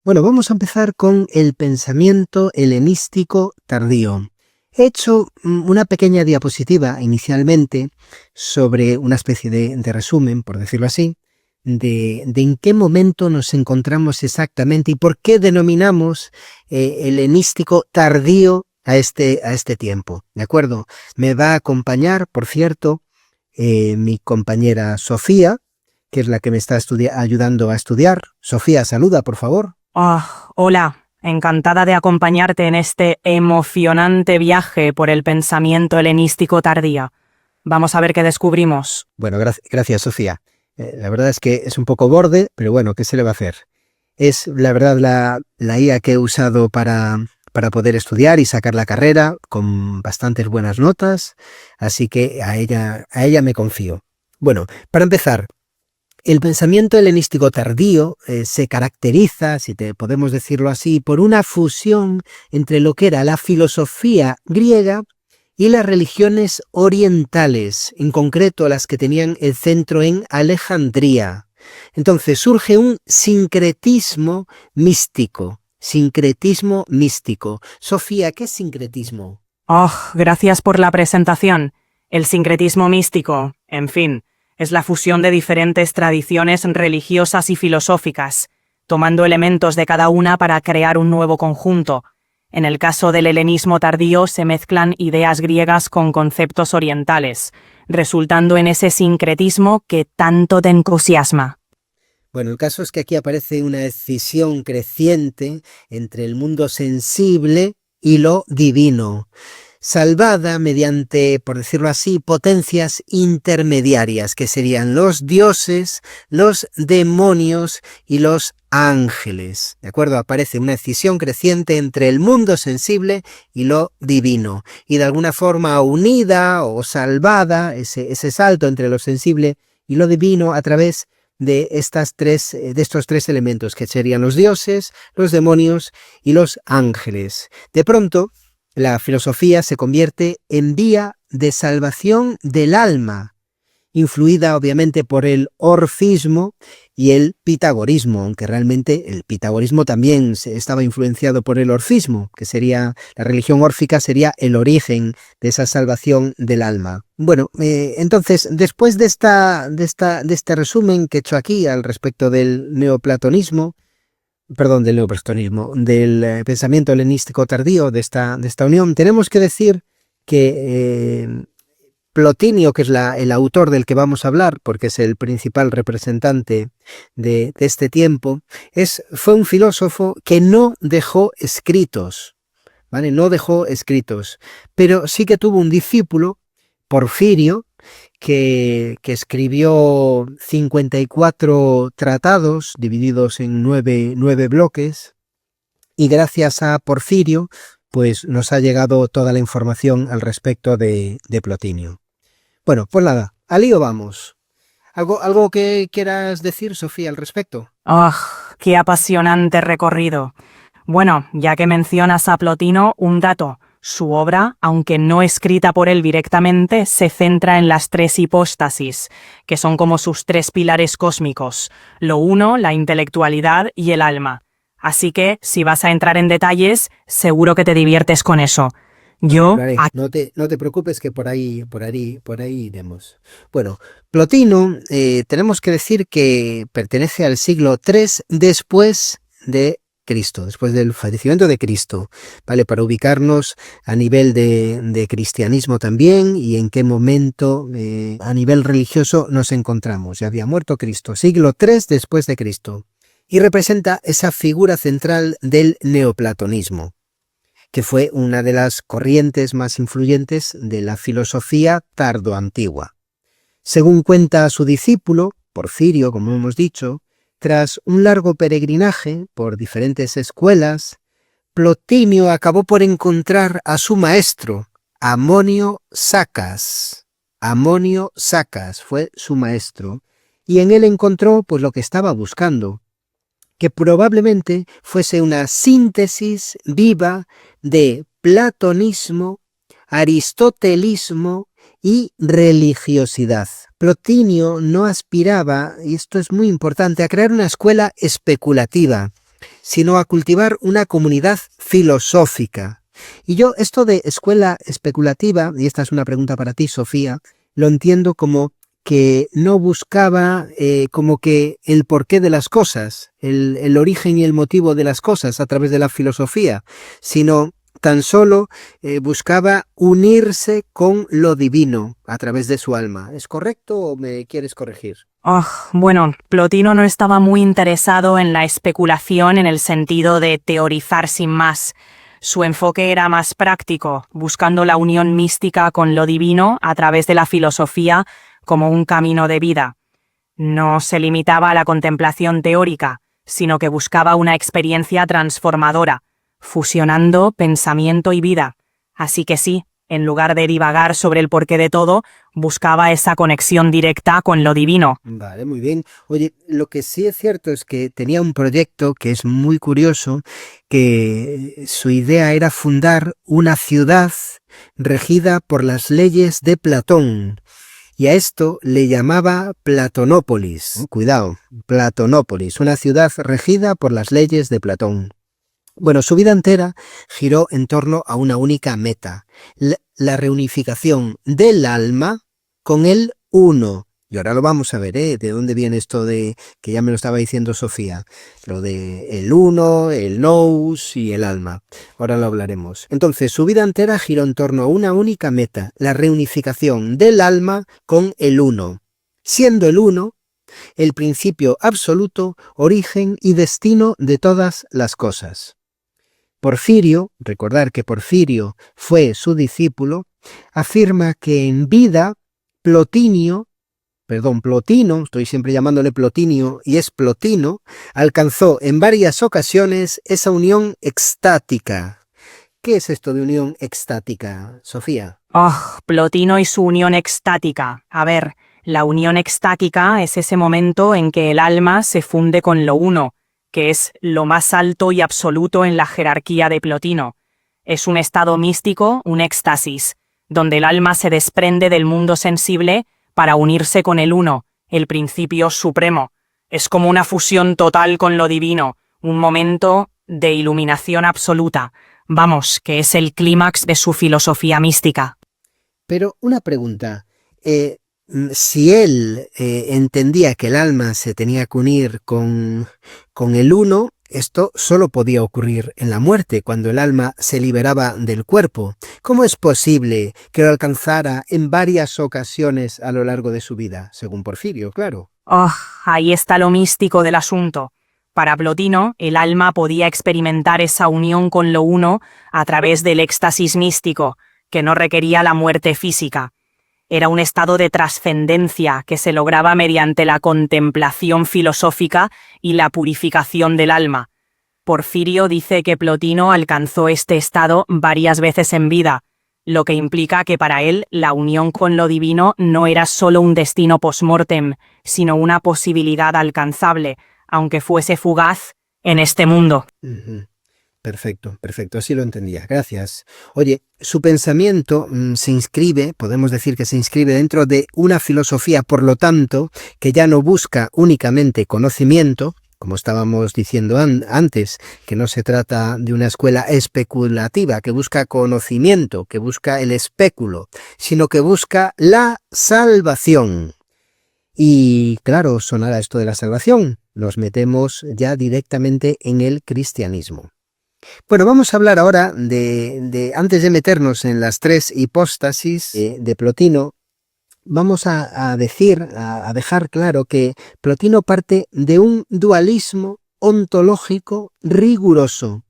Bueno, vamos a empezar con el pensamiento helenístico tardío. He hecho una pequeña diapositiva inicialmente sobre una especie de resumen, por decirlo así, de en qué momento nos encontramos exactamente y por qué denominamos helenístico tardío a este tiempo, ¿de acuerdo? Me va a acompañar, por cierto, mi compañera Sofía, que es la que me está ayudando a estudiar. Sofía, saluda, por favor. Hola, encantada de acompañarte en este emocionante viaje por el pensamiento helenístico tardío. Vamos a ver qué descubrimos. Bueno, gracias, Sofía. La verdad es que es un poco borde, pero bueno, ¿qué se le va a hacer? Es la verdad la IA que he usado para poder estudiar y sacar la carrera con bastantes buenas notas, así que a ella me confío. Bueno, para empezar, el pensamiento helenístico tardío se caracteriza, si podemos decirlo así, por una fusión entre lo que era la filosofía griega y las religiones orientales, en concreto las que tenían el centro en Alejandría. Entonces surge un sincretismo místico. Sincretismo místico. Sofía, ¿qué es sincretismo? Gracias por la presentación. El sincretismo místico, en fin, es la fusión de diferentes tradiciones religiosas y filosóficas, tomando elementos de cada una para crear un nuevo conjunto. En el caso del helenismo tardío se mezclan ideas griegas con conceptos orientales, resultando en ese sincretismo que tanto te entusiasma. Bueno, el caso es que aquí aparece una escisión creciente entre el mundo sensible y lo divino, salvada mediante, por decirlo así, potencias intermediarias, que serían los dioses, los demonios y los ángeles. ¿De acuerdo? Aparece una escisión creciente entre el mundo sensible y lo divino, y de alguna forma unida o salvada, ese salto entre lo sensible y lo divino a través de estos tres elementos, que serían los dioses, los demonios y los ángeles. De pronto, la filosofía se convierte en vía de salvación del alma, influida obviamente por el orfismo y el pitagorismo, aunque realmente el pitagorismo también estaba influenciado por el orfismo, que sería la religión órfica, sería el origen de esa salvación del alma. Bueno, entonces, después de este resumen que he hecho aquí al respecto del neoplatonismo, del pensamiento helenístico tardío, de esta unión, tenemos que decir que Plotinio, que es el autor del que vamos a hablar, porque es el principal representante de este tiempo, fue un filósofo que no dejó escritos, ¿vale? No dejó escritos, pero sí que tuvo un discípulo, Porfirio, que escribió 54 tratados divididos en 9 bloques, y gracias a Porfirio pues nos ha llegado toda la información al respecto de Plotinio. Bueno, pues nada, al lío vamos. ¿Algo que quieras decir, Sofía, al respecto? ¡Qué apasionante recorrido! Bueno, ya que mencionas a Plotino, un dato. Su obra, aunque no escrita por él directamente, se centra en las tres hipóstasis, que son como sus tres pilares cósmicos: lo uno, la intelectualidad y el alma. Así que, si vas a entrar en detalles, seguro que te diviertes con eso. No te preocupes, que por ahí iremos. Bueno, Plotino, tenemos que decir que pertenece al siglo III después de Cristo, después del fallecimiento de Cristo, ¿vale? Para ubicarnos a nivel de cristianismo también y en qué momento a nivel religioso nos encontramos. Ya había muerto Cristo, siglo III después de Cristo, y representa esa figura central del neoplatonismo, que fue una de las corrientes más influyentes de la filosofía tardoantigua. Según cuenta su discípulo, Porfirio, como hemos dicho, tras un largo peregrinaje por diferentes escuelas, Plotinio acabó por encontrar a su maestro, Amonio Sacas. Amonio Sacas fue su maestro, y en él encontró pues lo que estaba buscando, que probablemente fuese una síntesis viva de platonismo, aristotelismo y religiosidad. Plotinio no aspiraba, y esto es muy importante, a crear una escuela especulativa, sino a cultivar una comunidad filosófica. Y yo esto de escuela especulativa, y esta es una pregunta para ti, Sofía, lo entiendo como que no buscaba como que el porqué de las cosas, el origen y el motivo de las cosas a través de la filosofía, sino tan solo buscaba unirse con lo divino a través de su alma. ¿Es correcto o me quieres corregir? Bueno, Plotino no estaba muy interesado en la especulación en el sentido de teorizar sin más. Su enfoque era más práctico, buscando la unión mística con lo divino a través de la filosofía como un camino de vida. No se limitaba a la contemplación teórica, sino que buscaba una experiencia transformadora, fusionando pensamiento y vida. Así que sí, en lugar de divagar sobre el porqué de todo, buscaba esa conexión directa con lo divino. Vale, muy bien. Oye, lo que sí es cierto es que tenía un proyecto que es muy curioso, que su idea era fundar una ciudad regida por las leyes de Platón. Y a esto le llamaba Platonópolis. Cuidado, Platonópolis, una ciudad regida por las leyes de Platón. Bueno, su vida entera giró en torno a una única meta, la reunificación del alma con el uno. Y ahora lo vamos a ver, ¿de dónde viene esto de que ya me lo estaba diciendo Sofía? Lo de el uno, el nous y el alma. Ahora lo hablaremos. Entonces, su vida entera giró en torno a una única meta, la reunificación del alma con el uno, siendo el uno el principio absoluto, origen y destino de todas las cosas. Porfirio, recordar que Porfirio fue su discípulo, afirma que en vida Plotino, estoy siempre llamándole Plotinio y es Plotino, alcanzó en varias ocasiones esa unión extática. ¿Qué es esto de unión extática, Sofía? Plotino y su unión extática. A ver, la unión extática es ese momento en que el alma se funde con lo uno, que es lo más alto y absoluto en la jerarquía de Plotino. Es un estado místico, un éxtasis, donde el alma se desprende del mundo sensible para unirse con el uno, el principio supremo. Es como una fusión total con lo divino, un momento de iluminación absoluta. Vamos, que es el clímax de su filosofía mística. Pero una pregunta, si él entendía que el alma se tenía que unir con el uno, esto solo podía ocurrir en la muerte, cuando el alma se liberaba del cuerpo. ¿Cómo es posible que lo alcanzara en varias ocasiones a lo largo de su vida? Según Porfirio, claro. Ahí está lo místico del asunto. Para Plotino, el alma podía experimentar esa unión con lo uno a través del éxtasis místico, que no requería la muerte física. Era un estado de trascendencia que se lograba mediante la contemplación filosófica y la purificación del alma. Porfirio dice que Plotino alcanzó este estado varias veces en vida, lo que implica que para él la unión con lo divino no era solo un destino post-mortem, sino una posibilidad alcanzable, aunque fuese fugaz, en este mundo. Perfecto, así lo entendía, gracias. Oye, su pensamiento se inscribe, podemos decir que se inscribe dentro de una filosofía, por lo tanto, que ya no busca únicamente conocimiento, como estábamos diciendo antes, que no se trata de una escuela especulativa, que busca conocimiento, que busca el espéculo, sino que busca la salvación. Y claro, sonará esto de la salvación, nos metemos ya directamente en el cristianismo. Bueno, vamos a hablar ahora antes de meternos en las tres hipóstasis de Plotino, vamos a dejar claro que Plotino parte de un dualismo ontológico riguroso,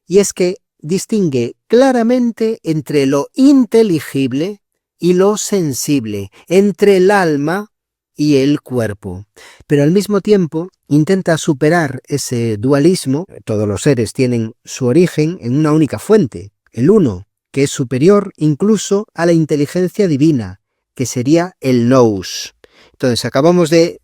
y es que distingue claramente entre lo inteligible y lo sensible, entre el alma y el cuerpo, pero al mismo tiempo intenta superar ese dualismo. Todos los seres tienen su origen en una única fuente, el uno, que es superior incluso a la inteligencia divina, que sería el nous. Entonces acabamos de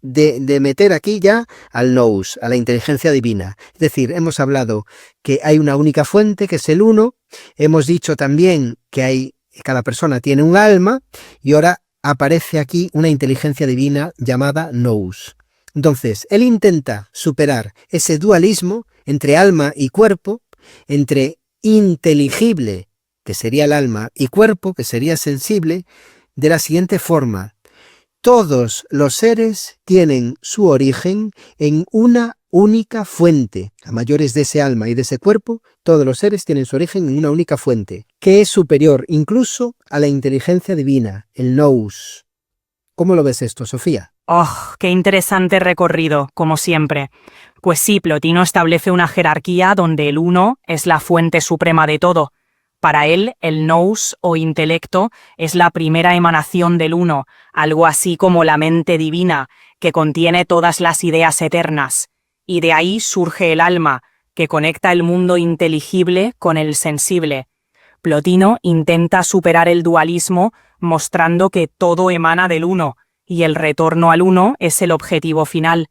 meter aquí ya al nous, a la inteligencia divina. Es decir, hemos hablado que hay una única fuente, que es el uno, hemos dicho también que cada persona tiene un alma, y ahora aparece aquí una inteligencia divina llamada nous. Entonces, él intenta superar ese dualismo entre alma y cuerpo, entre inteligible, que sería el alma, y cuerpo, que sería sensible, de la siguiente forma. Todos los seres tienen su origen en una única fuente. A mayores de ese alma y de ese cuerpo, todos los seres tienen su origen en una única fuente, que es superior incluso a la inteligencia divina, el nous. ¿Cómo lo ves esto, Sofía? ¡Oh, qué interesante recorrido, como siempre! Pues sí, Plotino establece una jerarquía donde el uno es la fuente suprema de todo. Para él, el nous o intelecto es la primera emanación del uno, algo así como la mente divina, que contiene todas las ideas eternas. Y de ahí surge el alma, que conecta el mundo inteligible con el sensible. Plotino intenta superar el dualismo mostrando que todo emana del uno, y el retorno al uno es el objetivo final.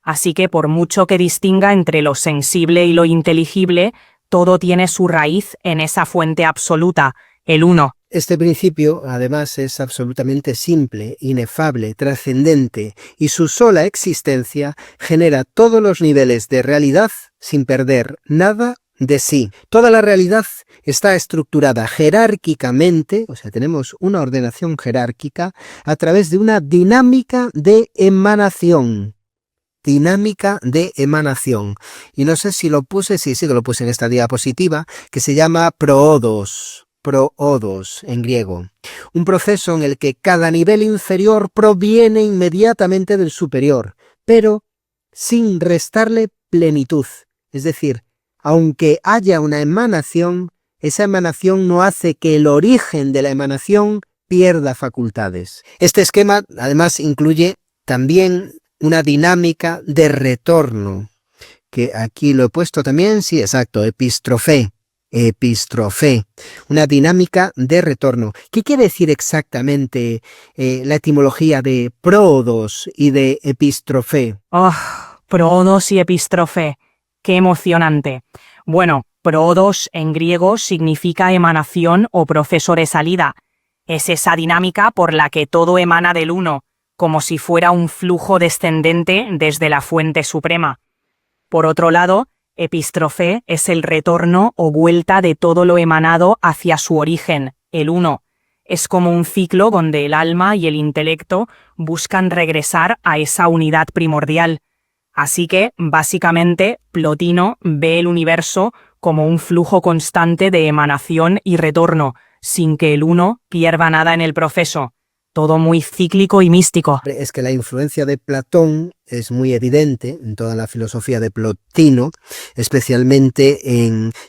Así que por mucho que distinga entre lo sensible y lo inteligible, todo tiene su raíz en esa fuente absoluta, el uno. Este principio, además, es absolutamente simple, inefable, trascendente, y su sola existencia genera todos los niveles de realidad sin perder nada de sí. Toda la realidad está estructurada jerárquicamente, o sea, tenemos una ordenación jerárquica a través de una dinámica de emanación. Dinámica de emanación. Y no sé si lo puse, sí que lo puse en esta diapositiva, que se llama proodos en griego. Un proceso en el que cada nivel inferior proviene inmediatamente del superior, pero sin restarle plenitud. Es decir, aunque haya una emanación, esa emanación no hace que el origen de la emanación pierda facultades. Este esquema, además, incluye también una dinámica de retorno, que aquí lo he puesto también, sí, exacto, epistrofe, una dinámica de retorno. ¿Qué quiere decir exactamente la etimología de proodos y de epistrofe? ¡Oh, proodos y epístrofe! ¡Qué emocionante! Bueno, proodos en griego significa emanación o proceso de salida. Es esa dinámica por la que todo emana del uno, como si fuera un flujo descendente desde la fuente suprema. Por otro lado, epístrofe es el retorno o vuelta de todo lo emanado hacia su origen, el uno. Es como un ciclo donde el alma y el intelecto buscan regresar a esa unidad primordial. Así que, básicamente, Plotino ve el universo como un flujo constante de emanación y retorno, sin que el uno pierda nada en el proceso. Todo muy cíclico y místico. Es que la influencia de Platón es muy evidente en toda la filosofía de Plotino, especialmente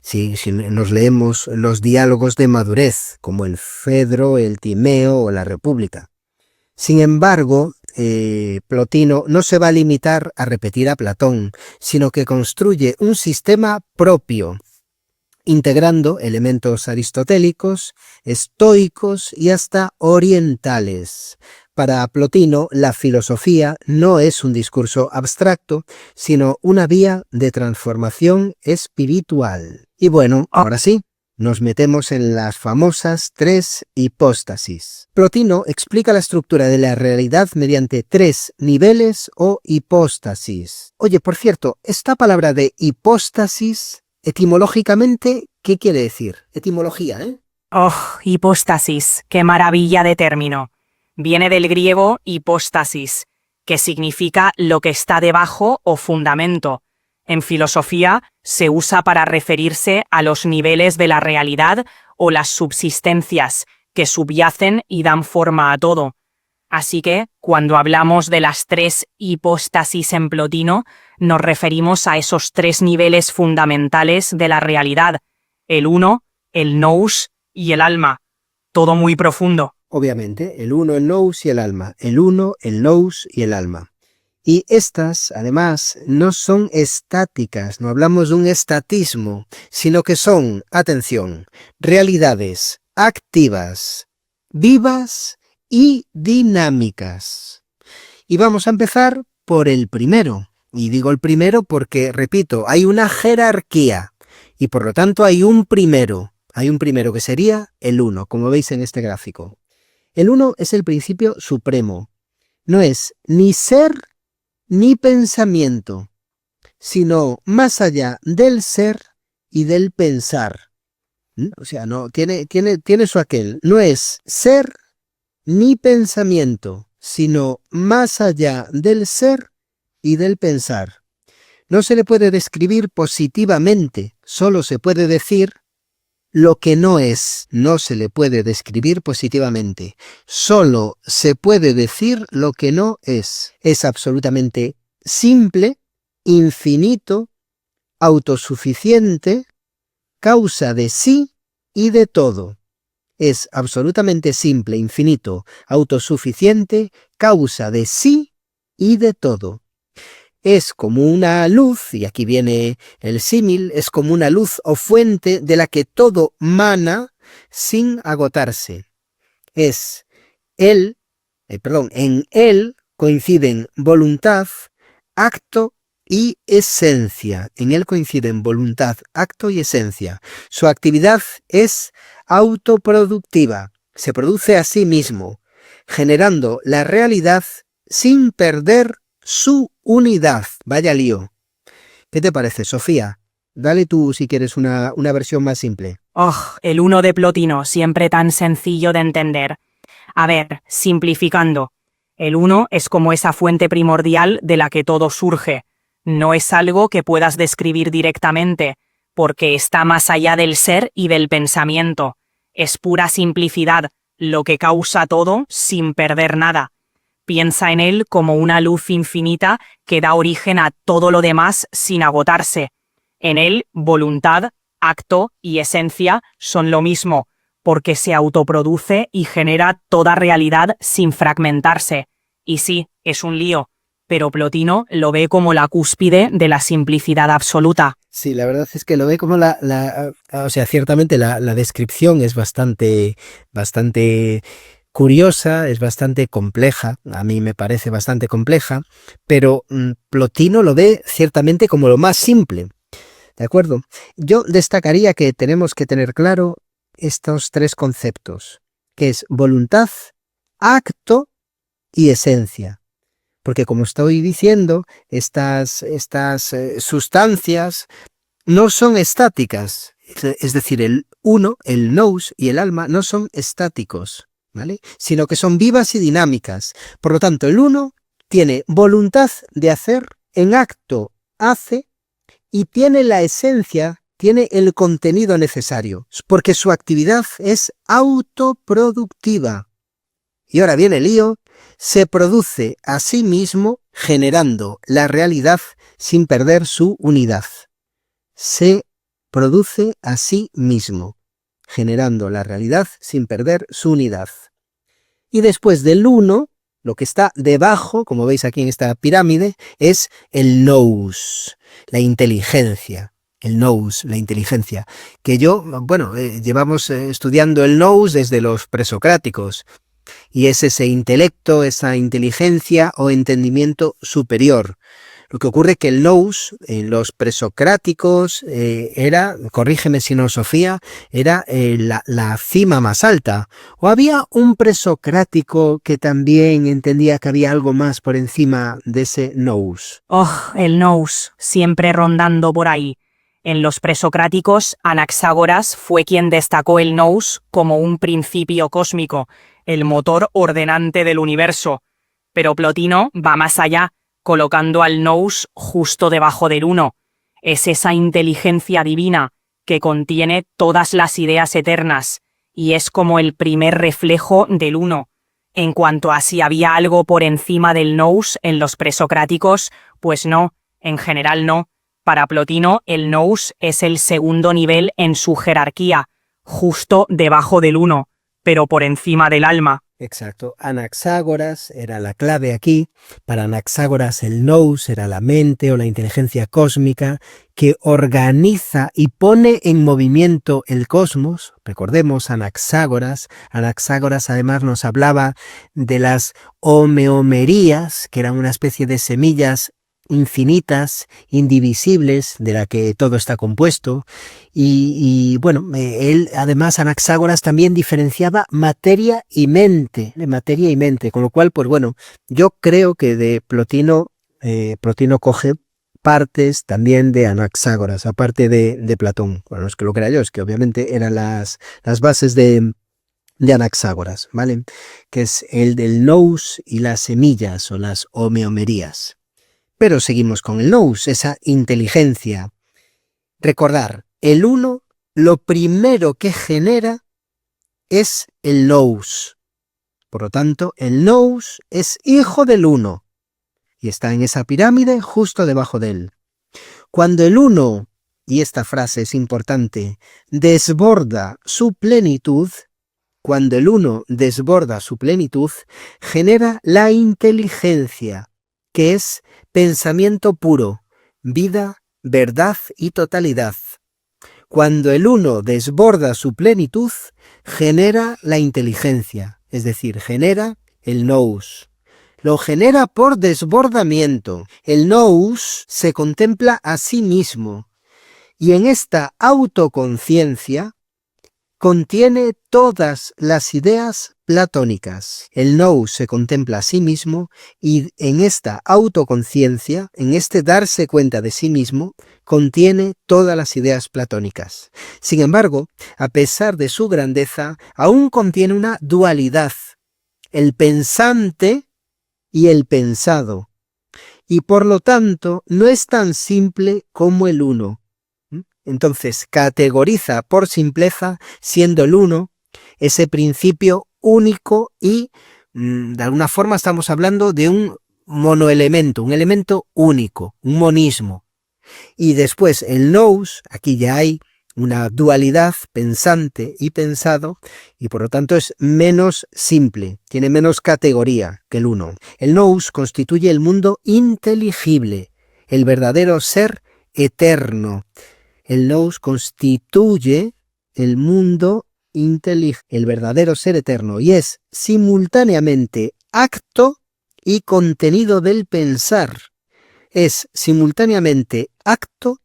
si nos leemos los diálogos de madurez, como el Fedro, el Timeo o la República. Sin embargo, Plotino no se va a limitar a repetir a Platón, sino que construye un sistema propio, integrando elementos aristotélicos, estoicos y hasta orientales. Para Plotino, la filosofía no es un discurso abstracto, sino una vía de transformación espiritual. Y bueno, ahora sí, nos metemos en las famosas tres hipóstasis. Plotino explica la estructura de la realidad mediante tres niveles o hipóstasis. Oye, por cierto, esta palabra de hipóstasis, etimológicamente, ¿qué quiere decir? Etimología, ¿eh? ¡Oh, hipóstasis! ¡Qué maravilla de término! Viene del griego hipóstasis, que significa lo que está debajo o fundamento. En filosofía se usa para referirse a los niveles de la realidad o las subsistencias que subyacen y dan forma a todo. Así que, cuando hablamos de las tres hipóstasis en Plotino, nos referimos a esos tres niveles fundamentales de la realidad, el uno, el nous y el alma. Todo muy profundo. Obviamente, el uno, el nous y el alma. El uno, el nous y el alma. Y estas, además, no son estáticas, no hablamos de un estatismo, sino que son, atención, realidades activas, vivas y dinámicas. Y vamos a empezar por el primero. Y digo el primero porque, repito, hay una jerarquía y por lo tanto hay un primero. Hay un primero que sería el uno, como veis en este gráfico. El uno es el principio supremo. No es ni ser ni pensamiento. sino más allá del ser y del pensar. O sea, no tiene su aquel. No es ser ni pensamiento, sino más allá del ser y del pensar. No se le puede describir positivamente, solo se puede decir lo que no es. No se le puede describir positivamente, solo se puede decir lo que no es. Es absolutamente simple, infinito, autosuficiente, causa de sí y de todo. Es absolutamente simple, infinito, autosuficiente, causa de sí y de todo. Es como una luz, y aquí viene el símil, es como una luz o fuente de la que todo mana sin agotarse. Es en él coinciden voluntad, acto y esencia. En él coinciden voluntad, acto y esencia. Su actividad es autoproductiva. Se produce a sí mismo, generando la realidad sin perder su unidad. Vaya lío. ¿Qué te parece, Sofía? Dale tú si quieres una versión más simple. Oh, el uno de Plotino, siempre tan sencillo de entender. A ver, simplificando. El uno es como esa fuente primordial de la que todo surge. No es algo que puedas describir directamente, porque está más allá del ser y del pensamiento. Es pura simplicidad, lo que causa todo sin perder nada. Piensa en él como una luz infinita que da origen a todo lo demás sin agotarse. En él, voluntad, acto y esencia son lo mismo, porque se autoproduce y genera toda realidad sin fragmentarse. Y sí, es un lío, pero Plotino lo ve como la cúspide de la simplicidad absoluta. Sí, la verdad es que lo ve como o sea, ciertamente la descripción es bastante curiosa, es bastante compleja, a mí me parece bastante compleja, pero Plotino lo ve ciertamente como lo más simple, ¿de acuerdo? Yo destacaría que tenemos que tener claro estos tres conceptos, que es voluntad, acto y esencia. Porque como estoy diciendo, estas sustancias no son estáticas. Es decir, el uno, el nous y el alma no son estáticos, ¿vale? Sino que son vivas y dinámicas. Por lo tanto, el uno tiene voluntad de hacer, en acto hace, y tiene la esencia, tiene el contenido necesario, porque su actividad es autoproductiva. Y ahora viene el lío, se produce a sí mismo generando la realidad sin perder su unidad. Se produce a sí mismo, generando la realidad sin perder su unidad. Y después del uno, lo que está debajo, como veis aquí en esta pirámide, es el nous, la inteligencia. El nous, la inteligencia. Que llevamos estudiando el nous desde los presocráticos. Y es ese intelecto, esa inteligencia o entendimiento superior. Lo que ocurre es que el nous en los presocráticos era, corrígeme si no Sofía, era la cima más alta. ¿O había un presocrático que también entendía que había algo más por encima de ese nous? Oh, el nous, siempre rondando por ahí. En los presocráticos, Anaxágoras fue quien destacó el nous como un principio cósmico, el motor ordenante del universo. Pero Plotino va más allá, colocando al nous justo debajo del uno. Es esa inteligencia divina que contiene todas las ideas eternas, y es como el primer reflejo del uno. En cuanto a si había algo por encima del nous en los presocráticos, pues no, en general no. Para Plotino, el nous es el segundo nivel en su jerarquía, justo debajo del uno, pero por encima del alma. Exacto. Anaxágoras era la clave aquí. Para Anaxágoras el nous era la mente o la inteligencia cósmica que organiza y pone en movimiento el cosmos. Recordemos Anaxágoras. Anaxágoras además nos hablaba de las homeomerías, que eran una especie de semillas infinitas, indivisibles, de la que todo está compuesto. Él, además, Anaxágoras también diferenciaba materia y mente, con lo cual, pues bueno, yo creo que de Plotino, Plotino coge partes también de Anaxágoras, aparte de Platón. Bueno, no es que lo crea yo, es que obviamente eran las bases de Anaxágoras, ¿vale? Que es el del nous y las semillas o las homeomerías. Pero seguimos con el nous, esa inteligencia. Recordar, el uno, lo primero que genera es el nous. Por lo tanto, el nous es hijo del uno y está en esa pirámide justo debajo de él. Cuando el uno, y esta frase es importante, desborda su plenitud, cuando el uno desborda su plenitud, genera la inteligencia, que es pensamiento puro, vida, verdad y totalidad. Cuando el uno desborda su plenitud, genera la inteligencia, es decir, genera el nous. Lo genera por desbordamiento. El nous se contempla a sí mismo y en esta autoconciencia contiene todas las ideas platónicas. El nous se contempla a sí mismo y en esta autoconciencia, en este darse cuenta de sí mismo, contiene todas las ideas platónicas. Sin embargo, a pesar de su grandeza, aún contiene una dualidad, el pensante y el pensado, y por lo tanto no es tan simple como el uno. Entonces categoriza por simpleza, siendo el uno ese principio único y de alguna forma estamos hablando de un monoelemento, un elemento único, un monismo. Y después el nous, aquí ya hay una dualidad pensante y pensado y por lo tanto es menos simple, tiene menos categoría que el uno. El nous constituye el mundo inteligible, el verdadero ser eterno. El nous constituye el mundo inteligible, el verdadero ser eterno, y es simultáneamente acto y contenido del pensar. Es simultáneamente acto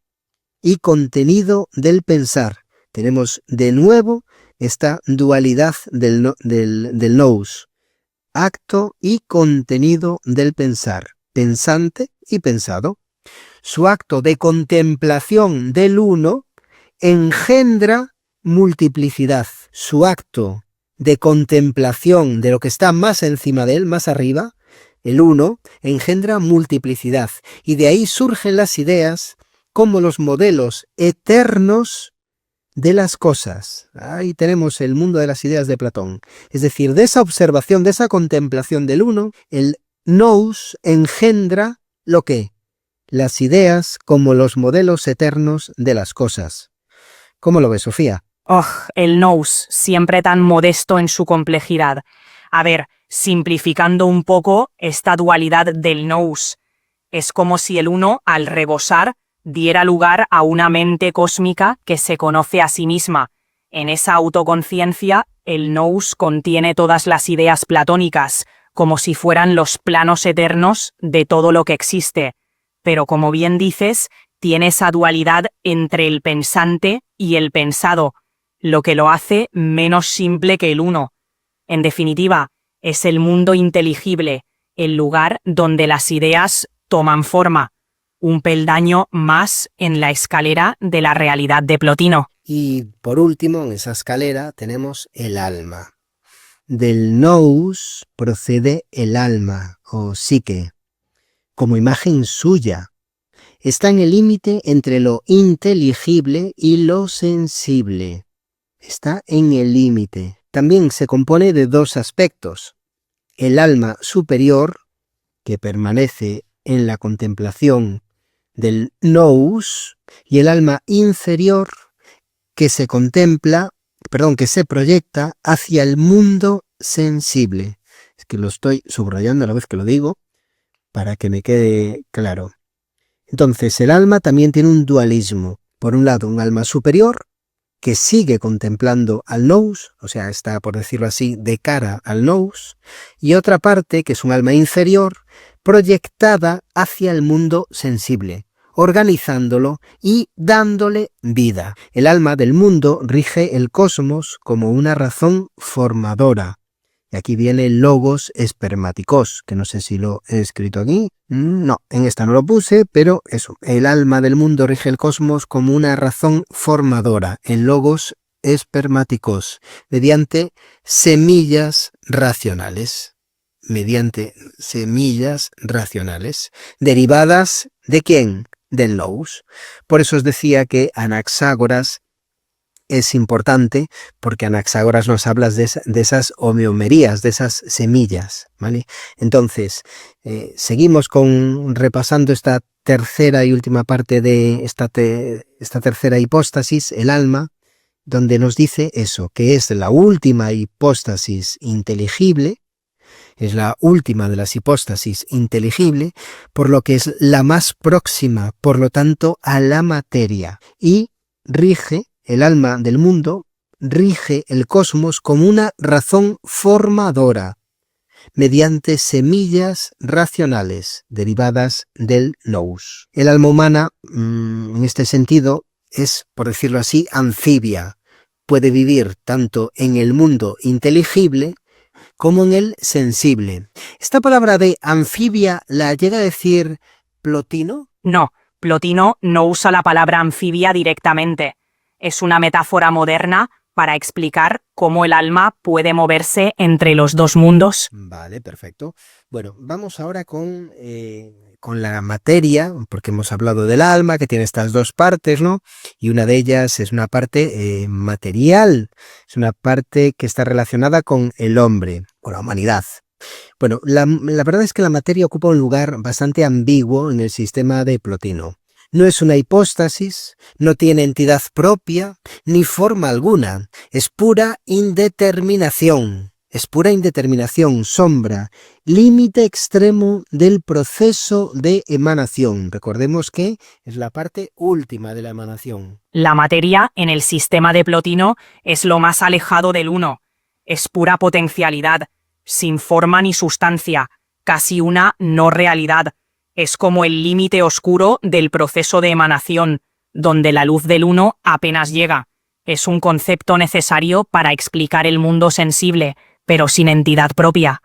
y contenido del pensar. Tenemos de nuevo esta dualidad del nous. Acto y contenido del pensar. Pensante y pensado. Su acto de contemplación del uno engendra multiplicidad. Su acto de contemplación de lo que está más encima de él, más arriba, el uno, engendra multiplicidad. Y de ahí surgen las ideas como los modelos eternos de las cosas. Ahí tenemos el mundo de las ideas de Platón. Es decir, de esa observación, de esa contemplación del uno, el nous engendra lo que las ideas como los modelos eternos de las cosas. ¿Cómo lo ves, Sofía? Oh, el nous, siempre tan modesto en su complejidad. A ver, simplificando un poco esta dualidad del nous, es como si el uno, al rebosar, diera lugar a una mente cósmica que se conoce a sí misma. En esa autoconciencia, el nous contiene todas las ideas platónicas, como si fueran los planos eternos de todo lo que existe. Pero como bien dices, tiene esa dualidad entre el pensante y el pensado, lo que lo hace menos simple que el uno. En definitiva, es el mundo inteligible, el lugar donde las ideas toman forma, un peldaño más en la escalera de la realidad de Plotino. Y por último, en esa escalera tenemos el alma. Del nous procede el alma, o psique, como imagen suya. Está en el límite entre lo inteligible y lo sensible. Está en el límite. También se compone de dos aspectos. El alma superior, que permanece en la contemplación del nous, y el alma inferior, que se proyecta hacia el mundo sensible. Es que lo estoy subrayando a la vez que lo digo, para que me quede claro. Entonces, el alma también tiene un dualismo. Por un lado, un alma superior, que sigue contemplando al nous, o sea, está, por decirlo así, de cara al nous, y otra parte, que es un alma inferior, proyectada hacia el mundo sensible, organizándolo y dándole vida. El alma del mundo rige el cosmos como una razón formadora. Y aquí viene logos espermáticos, que no sé si lo he escrito aquí. No, en esta no lo puse, pero eso. El alma del mundo rige el cosmos como una razón formadora, en logos espermáticos, mediante semillas racionales. Mediante semillas racionales. ¿Derivadas de quién? Del nous. Por eso os decía que Anaxágoras es importante, porque Anaxágoras nos habla de esas homeomerías, de esas semillas, ¿vale? Entonces, seguimos repasando esta tercera y última parte de esta tercera hipóstasis, el alma, donde nos dice eso, que es la última hipóstasis inteligible, es la última de las hipóstasis inteligible, por lo que es la más próxima, por lo tanto, a la materia, y rige el alma del mundo, rige el cosmos como una razón formadora, mediante semillas racionales derivadas del nous. El alma humana, en este sentido, es, por decirlo así, anfibia. Puede vivir tanto en el mundo inteligible como en el sensible. ¿Esta palabra de anfibia la llega a decir Plotino? No, Plotino no usa la palabra anfibia directamente. Es una metáfora moderna para explicar cómo el alma puede moverse entre los dos mundos. Vale, perfecto. Bueno, vamos ahora con la materia, porque hemos hablado del alma, que tiene estas dos partes, ¿no? Y una de ellas es una parte material, es una parte que está relacionada con el hombre, con la humanidad. Bueno, la verdad es que la materia ocupa un lugar bastante ambiguo en el sistema de Plotino. No es una hipóstasis, no tiene entidad propia, ni forma alguna. Es pura indeterminación. Es pura indeterminación, sombra, límite extremo del proceso de emanación. Recordemos que es la parte última de la emanación. La materia en el sistema de Plotino es lo más alejado del uno. Es pura potencialidad, sin forma ni sustancia, casi una no realidad. Es como el límite oscuro del proceso de emanación, donde la luz del uno apenas llega. Es un concepto necesario para explicar el mundo sensible, pero sin entidad propia.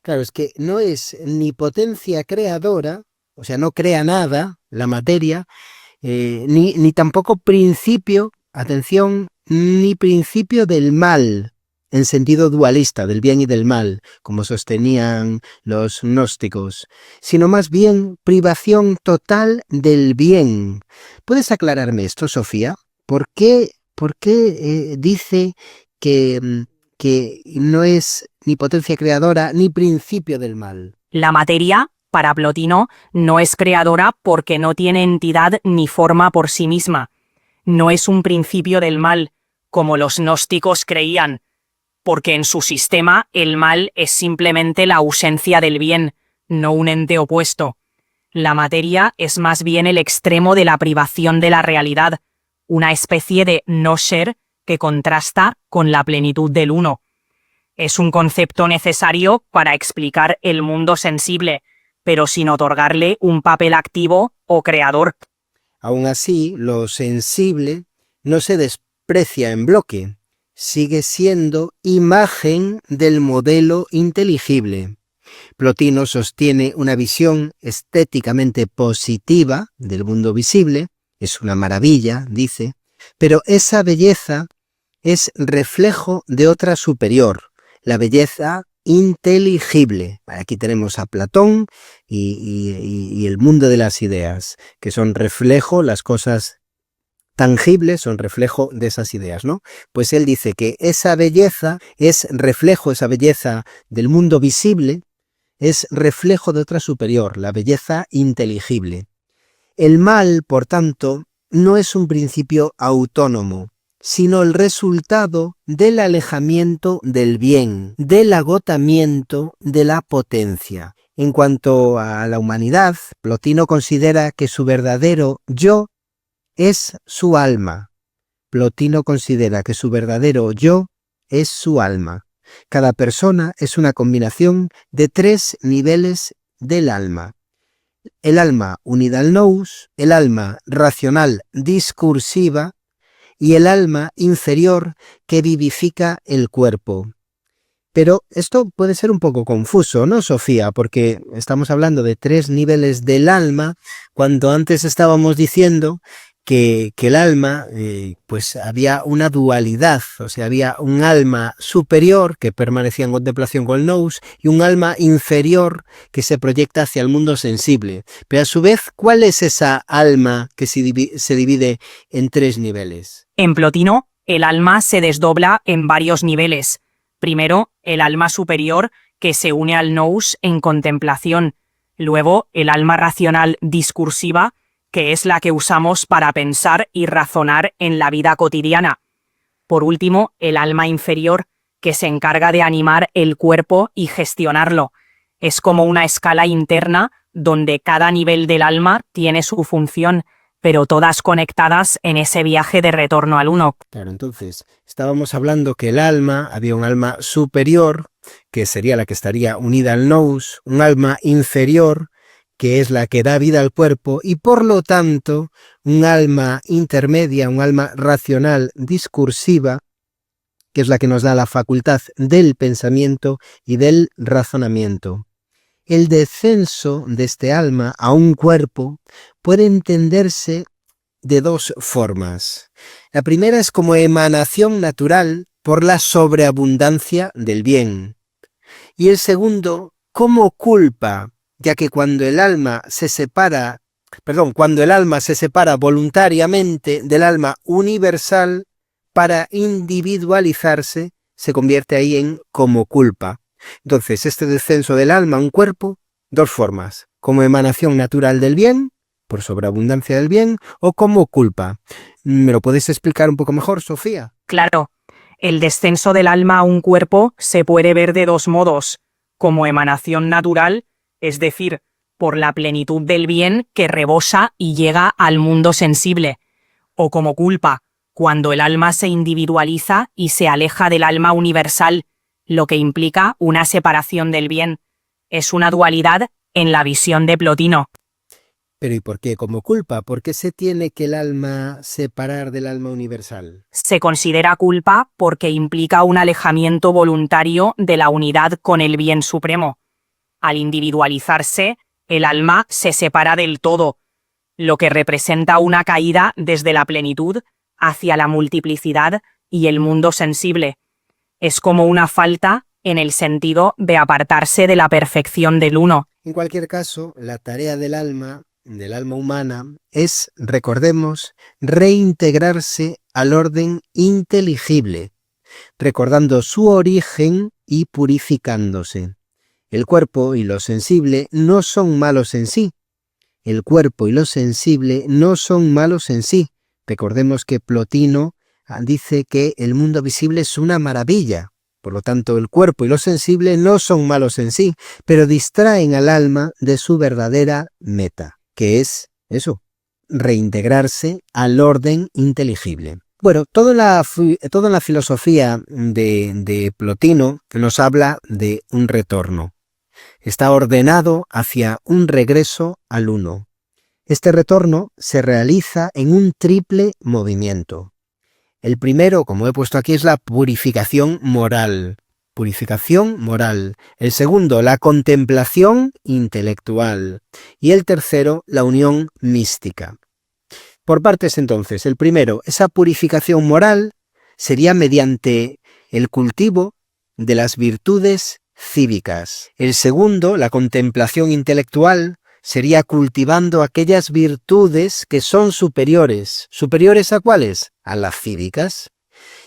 Claro, es que no es ni potencia creadora, o sea, no crea nada, la materia, ni tampoco principio, atención, ni principio del mal, en sentido dualista, del bien y del mal, como sostenían los gnósticos, sino más bien privación total del bien. ¿Puedes aclararme esto, Sofía? ¿Por qué dice que no es ni potencia creadora ni principio del mal? La materia, para Plotino, no es creadora porque no tiene entidad ni forma por sí misma. No es un principio del mal, como los gnósticos creían, porque en su sistema el mal es simplemente la ausencia del bien, no un ente opuesto. La materia es más bien el extremo de la privación de la realidad, una especie de no ser que contrasta con la plenitud del uno. Es un concepto necesario para explicar el mundo sensible, pero sin otorgarle un papel activo o creador. Aún así, lo sensible no se desprecia en bloque. Sigue siendo imagen del modelo inteligible. Plotino sostiene una visión estéticamente positiva del mundo visible, es una maravilla, dice, pero esa belleza es reflejo de otra superior, la belleza inteligible. Aquí tenemos a Platón y el mundo de las ideas, que son reflejo, las cosas tangibles son reflejo de esas ideas, ¿no? Pues él dice que esa belleza es reflejo, esa belleza del mundo visible, es reflejo de otra superior, la belleza inteligible. El mal, por tanto, no es un principio autónomo, sino el resultado del alejamiento del bien, del agotamiento de la potencia. En cuanto a la humanidad, Plotino considera que su verdadero yo es su alma. Plotino considera que su verdadero yo es su alma. Cada persona es una combinación de 3 niveles del alma. El alma unida al nous, el alma racional discursiva y el alma inferior que vivifica el cuerpo. Pero esto puede ser un poco confuso, ¿no, Sofía? Porque estamos hablando de 3 niveles del alma, cuando antes estábamos diciendo que el alma, pues había una dualidad, o sea, había un alma superior que permanecía en contemplación con el nous y un alma inferior que se proyecta hacia el mundo sensible. Pero a su vez, ¿cuál es esa alma que se divide en 3 niveles? En Plotino, el alma se desdobla en varios niveles. Primero, el alma superior, que se une al nous en contemplación. Luego, el alma racional discursiva, que es la que usamos para pensar y razonar en la vida cotidiana. Por último, el alma inferior, que se encarga de animar el cuerpo y gestionarlo. Es como una escala interna donde cada nivel del alma tiene su función, pero todas conectadas en ese viaje de retorno al uno. Claro, entonces, estábamos hablando que el alma, había un alma superior, que sería la que estaría unida al nous, un alma inferior, que es la que da vida al cuerpo, y por lo tanto, un alma intermedia, un alma racional discursiva, que es la que nos da la facultad del pensamiento y del razonamiento. El descenso de este alma a un cuerpo puede entenderse de 2 formas. La primera es como emanación natural por la sobreabundancia del bien. Y el segundo, como culpa, ya que cuando el alma se separa voluntariamente del alma universal para individualizarse, se convierte ahí en como culpa. Entonces, este descenso del alma a un cuerpo, 2 formas, como emanación natural del bien, por sobreabundancia del bien, o como culpa. ¿Me lo puedes explicar un poco mejor, Sofía? Claro, el descenso del alma a un cuerpo se puede ver de 2 modos, como emanación natural, es decir, por la plenitud del bien que rebosa y llega al mundo sensible, o como culpa, cuando el alma se individualiza y se aleja del alma universal, lo que implica una separación del bien. Es una dualidad en la visión de Plotino. Pero ¿y por qué como culpa? ¿Por qué se tiene que el alma separar del alma universal? Se considera culpa porque implica un alejamiento voluntario de la unidad con el bien supremo. Al individualizarse, el alma se separa del todo, lo que representa una caída desde la plenitud hacia la multiplicidad y el mundo sensible. Es como una falta en el sentido de apartarse de la perfección del uno. En cualquier caso, la tarea del alma humana, es, recordemos, reintegrarse al orden inteligible, recordando su origen y purificándose. El cuerpo y lo sensible no son malos en sí. El cuerpo y lo sensible no son malos en sí. Recordemos que Plotino dice que el mundo visible es una maravilla. Por lo tanto, el cuerpo y lo sensible no son malos en sí, pero distraen al alma de su verdadera meta, que es eso, reintegrarse al orden inteligible. Bueno, toda la filosofía de Plotino nos habla de un retorno. Está ordenado hacia un regreso al uno. Este retorno se realiza en un triple movimiento. El primero, como he puesto aquí, es la purificación moral. Purificación moral. El segundo, la contemplación intelectual. Y el tercero, la unión mística. Por partes entonces, el primero, esa purificación moral sería mediante el cultivo de las virtudes cívicas. El segundo, la contemplación intelectual, sería cultivando aquellas virtudes que son superiores. ¿Superiores a cuáles? A las cívicas.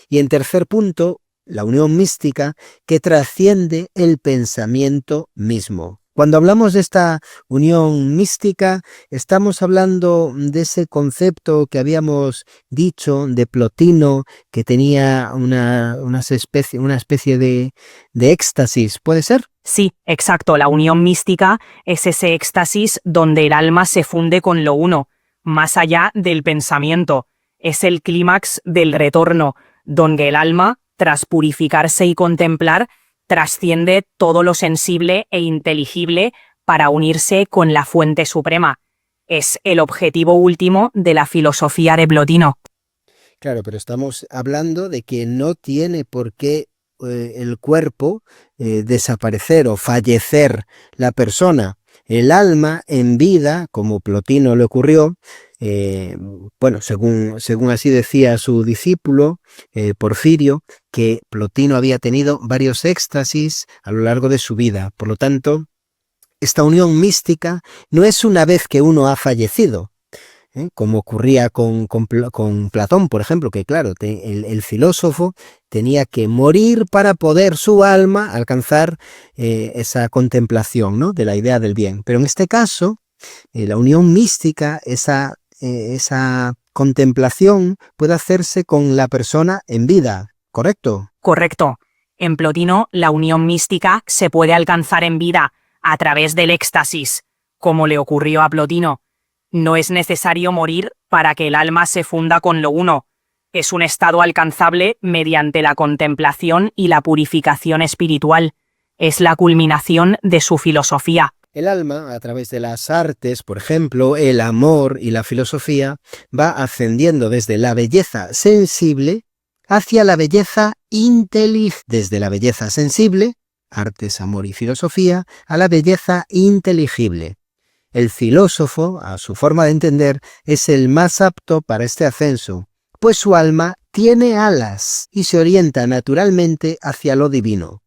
Y en tercer punto, la unión mística que trasciende el pensamiento mismo. Cuando hablamos de esta unión mística, estamos hablando de ese concepto que habíamos dicho de Plotino, que tenía una especie de éxtasis, ¿puede ser? Sí, exacto, la unión mística es ese éxtasis donde el alma se funde con lo uno, más allá del pensamiento. Es el clímax del retorno, donde el alma, tras purificarse y contemplar, trasciende todo lo sensible e inteligible para unirse con la fuente suprema. Es el objetivo último de la filosofía de Plotino. Claro, pero estamos hablando de que no tiene por qué el cuerpo desaparecer o fallecer la persona. El alma en vida, como Plotino le ocurrió, bueno, según así decía su discípulo Porfirio, que Plotino había tenido varios éxtasis a lo largo de su vida. Por lo tanto, esta unión mística no es una vez que uno ha fallecido, como ocurría con Platón, por ejemplo, que claro, el filósofo tenía que morir para poder su alma alcanzar esa contemplación, ¿no?, de la idea del bien. Pero en este caso, la unión mística, esa contemplación puede hacerse con la persona en vida, ¿correcto? Correcto. En Plotino, la unión mística se puede alcanzar en vida a través del éxtasis, como le ocurrió a Plotino. No es necesario morir para que el alma se funda con lo uno. Es un estado alcanzable mediante la contemplación y la purificación espiritual. Es la culminación de su filosofía. El alma, a través de las artes, por ejemplo, el amor y la filosofía, va ascendiendo desde la belleza sensible hacia la belleza inteligente. Desde la belleza sensible, artes, amor y filosofía, a la belleza inteligible. El filósofo, a su forma de entender, es el más apto para este ascenso, pues su alma tiene alas y se orienta naturalmente hacia lo divino.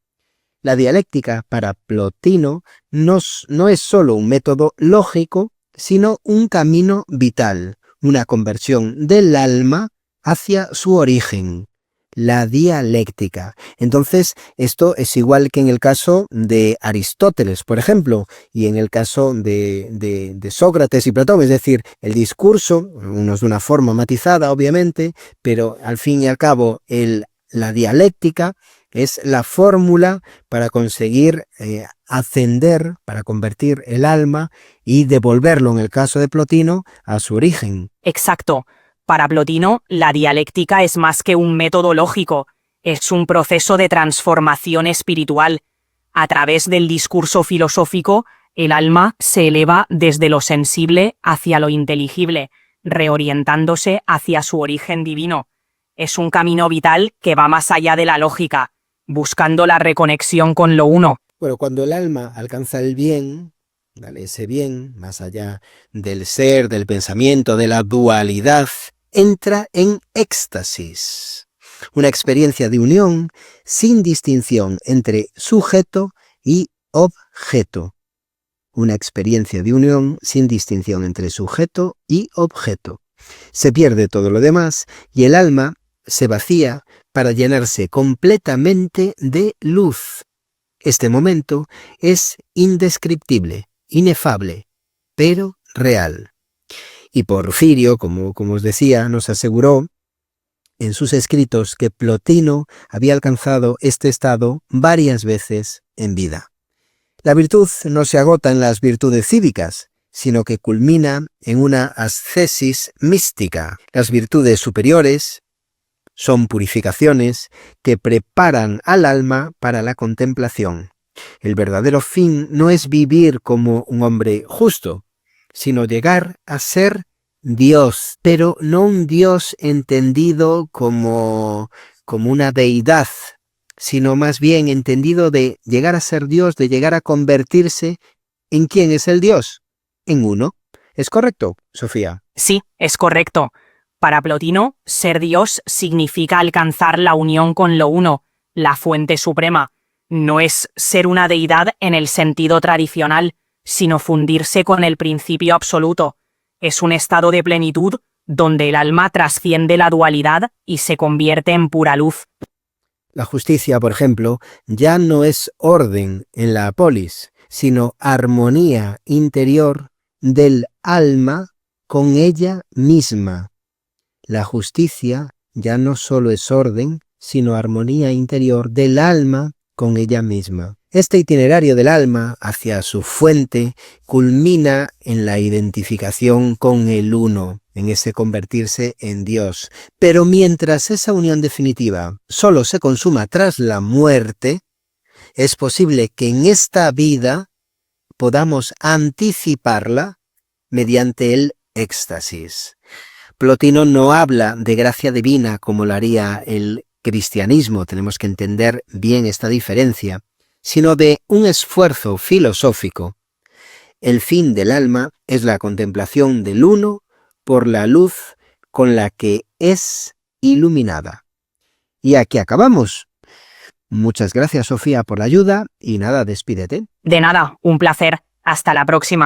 La dialéctica para Plotino no es solo un método lógico, sino un camino vital, una conversión del alma hacia su origen, la dialéctica. Entonces, esto es igual que en el caso de Aristóteles, por ejemplo, y en el caso de Sócrates y Platón, es decir, el discurso, unos de una forma matizada, obviamente, pero al fin y al cabo, la dialéctica es la fórmula para conseguir ascender, para convertir el alma y devolverlo, en el caso de Plotino, a su origen. Exacto. Para Plotino, la dialéctica es más que un método lógico, es un proceso de transformación espiritual. A través del discurso filosófico, el alma se eleva desde lo sensible hacia lo inteligible, reorientándose hacia su origen divino. Es un camino vital que va más allá de la lógica, buscando la reconexión con lo uno. Bueno, cuando el alma alcanza el bien, ¿vale?, ese bien, más allá del ser, del pensamiento, de la dualidad, entra en éxtasis, una experiencia de unión sin distinción entre sujeto y objeto. Una experiencia de unión sin distinción entre sujeto y objeto. Se pierde todo lo demás y el alma se vacía para llenarse completamente de luz. Este momento es indescriptible, inefable, pero real. Y Porfirio, como os decía, nos aseguró en sus escritos que Plotino había alcanzado este estado varias veces en vida. La virtud no se agota en las virtudes cívicas, sino que culmina en una ascesis mística. Las virtudes superiores son purificaciones que preparan al alma para la contemplación. El verdadero fin no es vivir como un hombre justo, sino llegar a ser Dios, pero no un Dios entendido como una deidad, sino más bien entendido de llegar a ser Dios, de llegar a convertirse en ¿quién es el Dios? En uno. ¿Es correcto, Sofía? Sí, es correcto. Para Plotino, ser Dios significa alcanzar la unión con lo uno, la fuente suprema. No es ser una deidad en el sentido tradicional, sino fundirse con el principio absoluto. Es un estado de plenitud donde el alma trasciende la dualidad y se convierte en pura luz. La justicia, por ejemplo, ya no es orden en la polis, sino armonía interior del alma con ella misma. La justicia ya no solo es orden, sino armonía interior del alma con ella misma. Este itinerario del alma hacia su fuente culmina en la identificación con el uno, en ese convertirse en Dios. Pero mientras esa unión definitiva solo se consuma tras la muerte, es posible que en esta vida podamos anticiparla mediante el éxtasis. Plotino no habla de gracia divina como lo haría el cristianismo, tenemos que entender bien esta diferencia, sino de un esfuerzo filosófico. El fin del alma es la contemplación del uno por la luz con la que es iluminada. Y aquí acabamos. Muchas gracias, Sofía, por la ayuda y nada, despídete. De nada, un placer. Hasta la próxima.